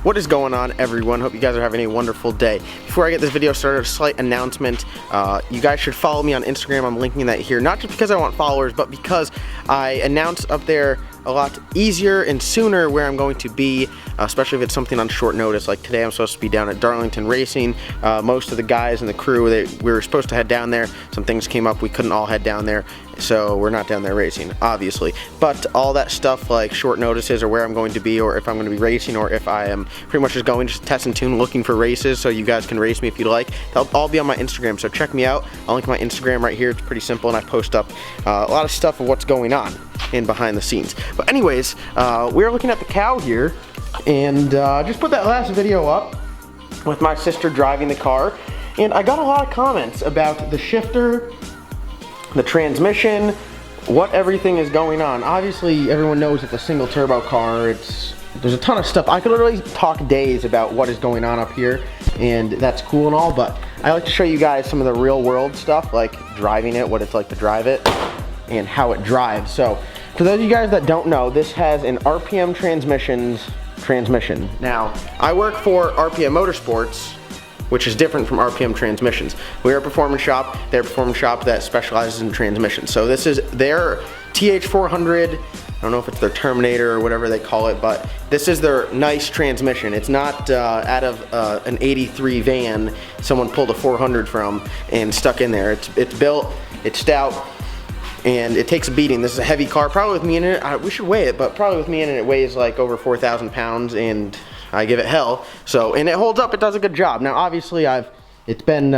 What is going on, everyone? Hope you guys are having a wonderful day. Before I get this video started, a slight announcement. You guys should follow me on Instagram. I'm linking that here, not just because I want followers, but because I announce up there a lot easier and sooner where I'm going to be, especially if it's something on short notice. Like today I'm supposed to be down at Darlington Racing. Most of the guys in the crew, we were supposed to head down there. Some things came up, we couldn't all head down there, so we're not down there racing, obviously. But all that stuff like short notices or where I'm going to be, or if I'm going to be racing, or if I am pretty much just going to test and tune looking for races so you guys can race me if you'd like, they'll all be on my Instagram, so check me out. I'll link my Instagram right here. It's pretty simple, and I post up a lot of stuff of what's going on in behind the scenes. But anyways, we're looking at the cow here, and just put that last video up with my sister driving the car, and I got a lot of comments about the shifter, the transmission, what everything is going on. Obviously everyone knows it's a single turbo car. There's a ton of stuff. I could literally talk days about what is going on up here, and that's cool and all, but I like to show you guys some of the real world stuff, like driving it, what it's like to drive it, and how it drives. So for those of you guys that don't know, this has an RPM transmission. Now, I work for RPM Motorsports, which is different from RPM transmissions. We're a performance shop. They're a performance shop that specializes in transmissions. So this is their TH400. I don't know if it's their Terminator or whatever they call it, but this is their nice transmission. It's not out of an 83 van someone pulled a 400 from and stuck in there. It's built, it's stout, and it takes a beating. This is a heavy car. Probably with me in it, we should weigh it, but probably with me in it, it weighs like over 4,000 pounds, and I give it hell. So, and it holds up. It does a good job. Now, obviously, it's been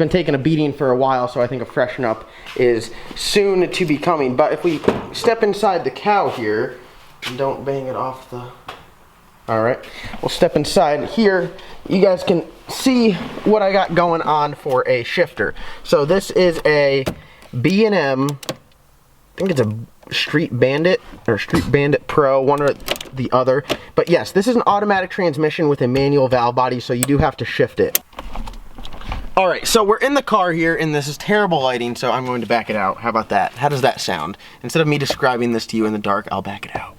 taking a beating for a while, so I think a freshen up is soon to be coming. But if we step inside the cow here, and don't bang it off the. All right, we'll step inside here. You guys can see what I got going on for a shifter. So this is a B&M. I think it's a Street Bandit or Street Bandit Pro, one or the other. But yes, this is an automatic transmission with a manual valve body, so you do have to shift it. Alright, so we're in the car here, and this is terrible lighting, so I'm going to back it out. How about that? How does that sound? Instead of me describing this to you in the dark, I'll back it out.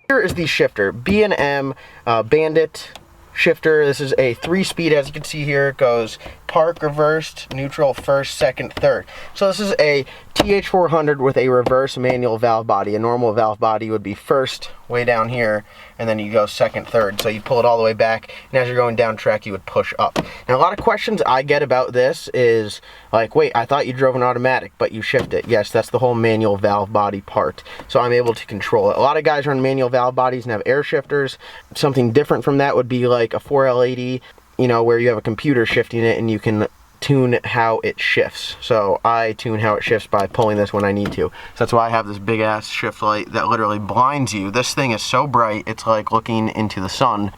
Here is the shifter, B&M Bandit shifter. This is a 3-speed, as you can see here. It goes park, reversed, neutral, first, second, third. So this is a TH400 with a reverse manual valve body. A normal valve body would be first, way down here, and then you go second, third. So you pull it all the way back, and as you're going down track, you would push up. Now, a lot of questions I get about this is like, wait, I thought you drove an automatic, but you shift it. Yes, that's the whole manual valve body part. So I'm able to control it. A lot of guys run manual valve bodies and have air shifters. Something different from that would be like a 4L80, you know, where you have a computer shifting it and you can tune how it shifts. So I tune how it shifts by pulling this when I need to. So that's why I have this big ass shift light that literally blinds you. This thing is so bright, it's like looking into the sun.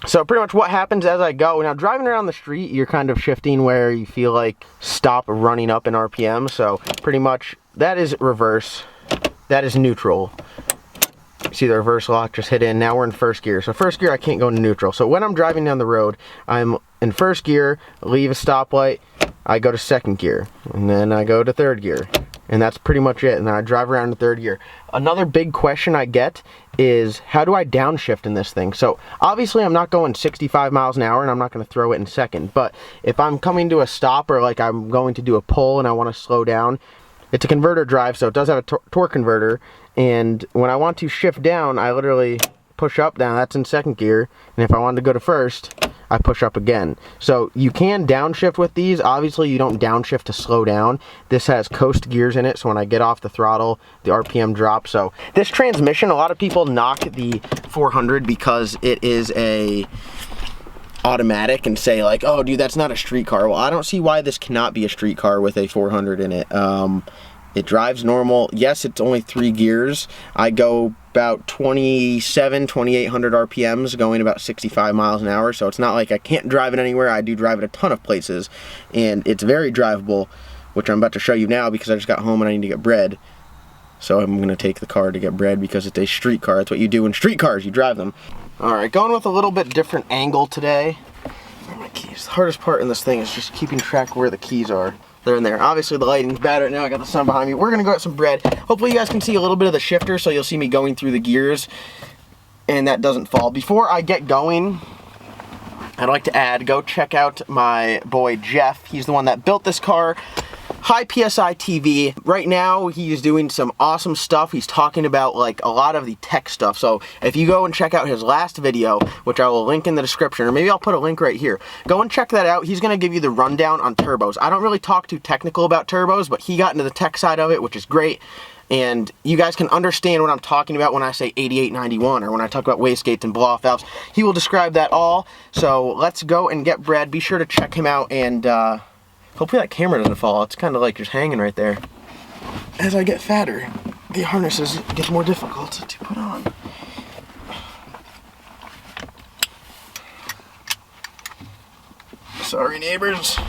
So pretty much what happens as I go, now driving around the street, you're kind of shifting where you feel like stop running up in RPM. So pretty much that is reverse, that is neutral. See the reverse lock just hit in. Now we're in first gear. So first gear, I can't go into neutral. So when I'm driving down the road, I'm in first gear, leave a stoplight, I go to second gear, and then I go to third gear. And that's pretty much it. And then I drive around to third gear. Another big question I get is, how do I downshift in this thing? So obviously I'm not going 65 miles an hour, and I'm not going to throw it in second. But if I'm coming to a stop, or like I'm going to do a pull and I want to slow down, it's a converter drive, so it does have a torque converter, and when I want to shift down, I literally push up, down, that's in second gear, and if I wanted to go to first, I push up again. So you can downshift with these. Obviously you don't downshift to slow down. This has coast gears in it, so when I get off the throttle, the RPM drops. So this transmission, a lot of people knock the 400 because it is a automatic and say like, oh dude, that's not a street car. Well, I don't see why this cannot be a street car with a 400 in it. It drives normal. Yes, it's only 3 gears. I go about 2,800 RPMs, going about 65 miles an hour. So it's not like I can't drive it anywhere. I do drive it a ton of places, and it's very drivable, which I'm about to show you now because I just got home and I need to get bread. So I'm gonna take the car to get bread because it's a street car. That's what you do in street cars, you drive them. All right, going with a little bit different angle today. Where are my keys? The hardest part in this thing is just keeping track of where the keys are. They're in there. Obviously the lighting's bad right now. I got the sun behind me. We're gonna go get some bread. Hopefully you guys can see a little bit of the shifter, so you'll see me going through the gears and that doesn't fall. Before I get going, I'd like to add, go check out my boy Jeff. He's the one that built this car. High PSI TV. Right now he is doing some awesome stuff. He's talking about like a lot of the tech stuff. So if you go and check out his last video, which I will link in the description, or maybe I'll put a link right here, go and check that out. He's going to give you the rundown on turbos. I don't really talk too technical about turbos, but he got into the tech side of it, which is great. And you guys can understand what I'm talking about when I say 8891 or when I talk about wastegates and blow-off valves. He will describe that all. So let's go and get bread. Be sure to check him out, and hopefully that camera doesn't fall. It's kind of like just hanging right there. As I get fatter, the harnesses get more difficult to put on. Sorry, neighbors.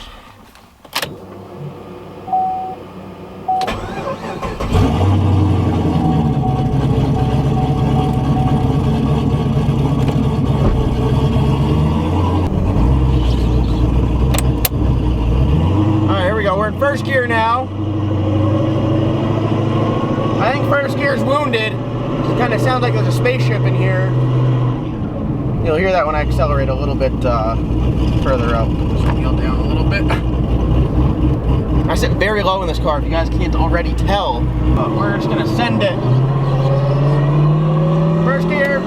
We're in first gear now. I think first gear is wounded. It kind of sounds like there's a spaceship in here. You'll hear that when I accelerate a little bit further up. Just wheel down a little bit. I sit very low in this car, if you guys can't already tell. But we're just gonna send it. First gear,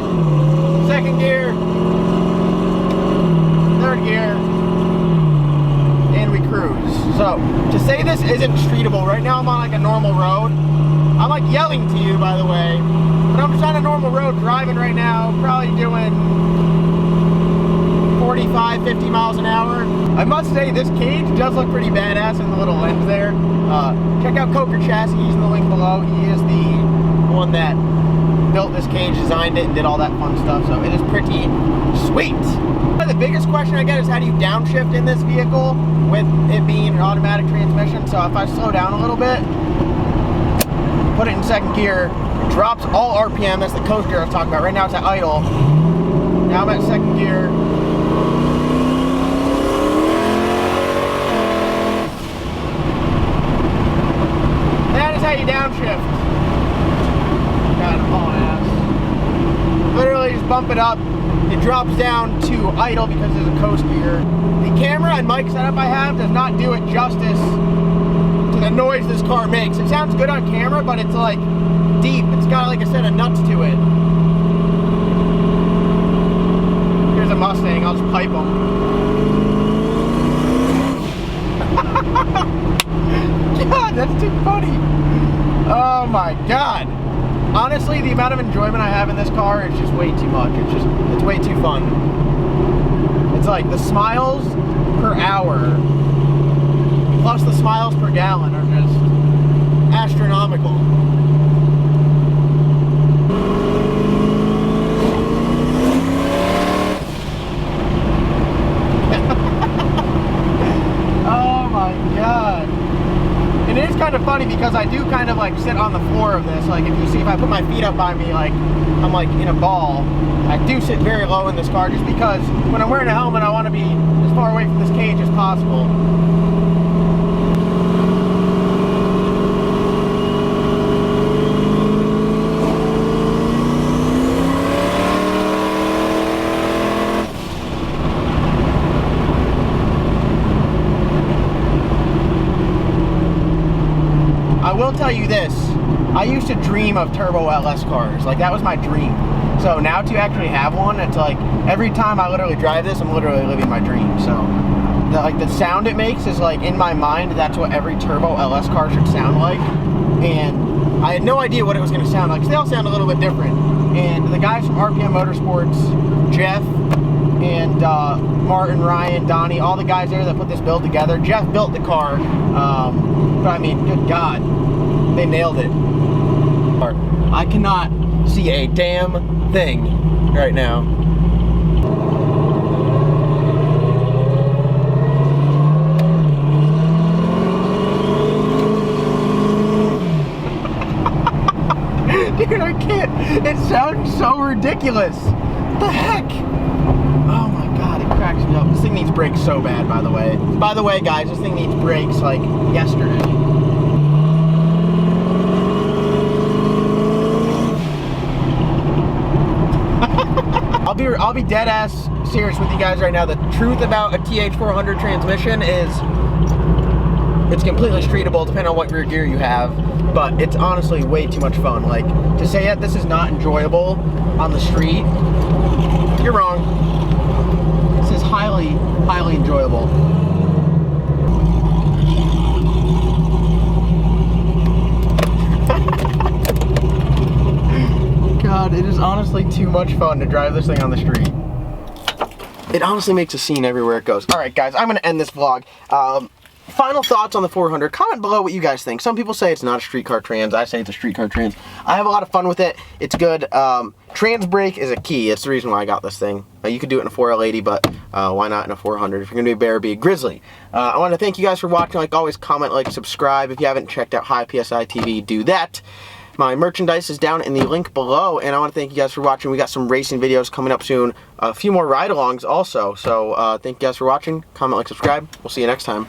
second gear, third gear. We cruise. So to say this isn't streetable, right now I'm on like a normal road. I'm like yelling to you, by the way, but I'm just on a normal road driving right now, probably doing 45, 50 miles an hour. I must say this cage does look pretty badass in the little lens there. Check out Coker Chassis, he's in the link below. He is the one that built this cage, designed it, and did all that fun stuff, so it is pretty sweet. The biggest question I get is how do you downshift in this vehicle with it being an automatic transmission. So if I slow down a little bit, put it in second gear, it drops all RPM. That's the coast gear I was talking about. Right now it's at idle. Now I'm at second gear. That is how you downshift. God, I'm hauling ass. Literally just bump it up. It drops down to idle because there's a coast gear. The camera and mic setup I have does not do it justice to the noise this car makes. It sounds good on camera, but it's like deep. It's got like a set of nuts to it. Here's a Mustang. I'll just pipe them. God, that's too funny. Oh my God. Honestly, the amount of enjoyment I have in this car is just way too much. It's way too fun. It's like the smiles per hour plus the smiles per gallon are just astronomical. Oh my God. And it is kind of funny because I do kind of like sit on the floor of this. Like if you see, if I put my feet up by me, like I'm like in a ball. I do sit very low in this car just because when I'm wearing a helmet, I want to be as far away from this cage as possible. I will tell you this, I used to dream of turbo LS cars, like that was my dream. So now to actually have one, it's like every time I literally drive this, I'm literally living my dream. So the sound it makes is like in my mind, that's what every turbo LS car should sound like. And I had no idea what it was going to sound like, because they all sound a little bit different. And the guys from RPM Motorsports, Jeff and Martin, Ryan, Donnie, all the guys there that put this build together. Jeff built the car, but I mean, good God, they nailed it. I cannot see a damn thing right now. sounds so ridiculous. What the heck? Oh my god, it cracks me up. This thing needs brakes so bad, by the way. By the way, guys, this thing needs brakes like yesterday. I'll be dead ass serious with you guys right now. The truth about a TH400 transmission is it's completely streetable depending on what rear gear you have, but it's honestly way too much fun. Like, to say that this is not enjoyable on the street, you're wrong. This is highly, highly enjoyable. God, it is honestly too much fun to drive this thing on the street. It honestly makes a scene everywhere it goes. Alright guys, I'm going to end this vlog. Final thoughts on the 400. Comment below what you guys think. Some people say it's not a streetcar trans. I say it's a streetcar trans. I have a lot of fun with it. It's good. Trans brake is a key. It's the reason why I got this thing. You could do it in a 4L80, but why not in a 400? If you're going to be a bear, be a grizzly. I want to thank you guys for watching. Like always, comment, like, subscribe. If you haven't checked out High PSI TV, do that. My merchandise is down in the link below, and I want to thank you guys for watching. We got some racing videos coming up soon. A few more ride-alongs also. So thank you guys for watching. Comment, like, subscribe. We'll see you next time.